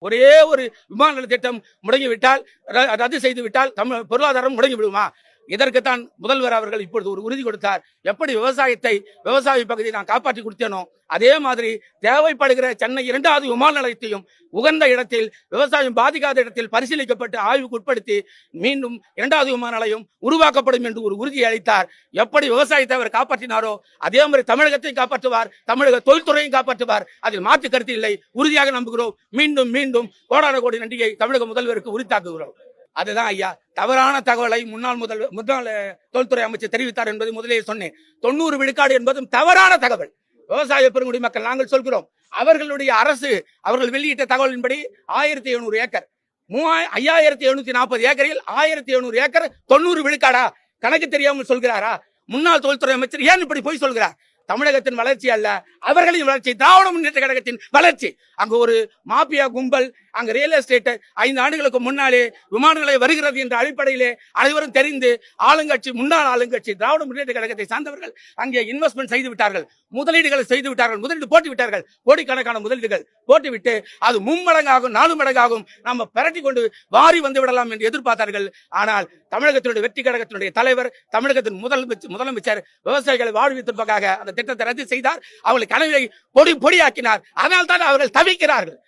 ஒரே ஒரு விமான நிலைய திட்டம் முடங்கிவிட்டால், ரத்து செய்து விட்டால் தமிழ் பொருளாதாரம் முடங்கி விடுமா? இதற்குத்தான் முதல்வர் அவர்கள் இப்பொழுது ஒரு உறுதி கொடுத்தார். எப்படி விவசாய பகுதியை நான் காப்பாற்றி கொடுத்தேனோ அதே மாதிரி தேவைப்படுகிற சென்னை 2வது விமான நிலையத்தையும் உகந்த இடத்தில், விவசாயம் பாதிக்காத இடத்தில் பரிசீலிக்கப்பட்டு ஆய்வுக்கு உட்படுத்தி மீண்டும் 2வது விமான நிலையம் உருவாக்கப்படும் என்று ஒரு உறுதியை அளித்தார். எப்படி விவசாயத்தை அவர் காப்பாற்றினாரோ அதே மாதிரி தமிழகத்தையும் காப்பாற்றுவார், தமிழக தொழில்துறையும் காப்பாற்றுவார். அதில் மாற்று கருத்து இல்லை. உறுதியாக நம்புகிறோம். மீண்டும் மீண்டும் கோடான கோடி நன்றியை தமிழக முதல்வருக்கு உரித்தாக்குகிறோம். அதுதான் ஐயா, தவறான தகவலை முன்னாள் தொழில்துறை அமைச்சர் தெரிவித்தார் என்பது முதலே சொன்னேன். 90 விழுக்காடு என்பதும் தவறான தகவல். விவசாய பெருங்குடி மக்கள் நாங்கள் சொல்கிறோம், அவர்களுடைய அரசு அவர்கள் வெளியிட்ட தகவலின்படி 1700 ஏக்கர் 5740 ஏக்கரில் 1700 ஏக்கர் 90 விழுக்காடா? கணக்கு தெரியாமல் சொல்கிறாரா? முன்னாள் தொழில்துறை அமைச்சர் ஏன் இப்படி போய் சொல்கிறார்? தமிழகத்தின் வளர்ச்சி அல்ல, அவர்களின் வளர்ச்சி, திராவிட முன்னேற்ற கழகத்தின் வளர்ச்சி. அங்கு ஒரு மாபியா கும்பல், அங்கு ரியல் எஸ்டேட் 5 ஆண்டுகளுக்கு முன்னாலே விமான நிலையம் வருகிறது என்ற அடிப்படையிலே அனைவரும் தெரிந்து முன்னாள் ஆளுங்கட்சி திராவிட முன்னேற்ற கழகத்தை சார்ந்தவர்கள் அங்கே இன்வெஸ்ட்மெண்ட் செய்து விட்டார்கள், முதலீடுகளை செய்து விட்டார்கள், முதலீடு போட்டு விட்டார்கள். கோடிக்கணக்கான முதலீடுகள் போட்டுவிட்டு அது 3 மடங்காகும் 4 மடங்காகும், நம்ம பரட்டி கொண்டு வாரி வந்து விடலாம் என்று எதிர்பார்த்தார்கள். ஆனால் தமிழகத்தினுடைய வெற்றி கழகத்தினுடைய தலைவர், தமிழகத்தின் முதலமைச்சர் விவசாயிகளை வாழ்வித்திற்காக அந்த திட்டத்தை ரத்து செய்தார். அவர்கள் கனவை பொடியாக்கினார். அதனால் தான் அவர்கள் தவிக்கிறார்கள்.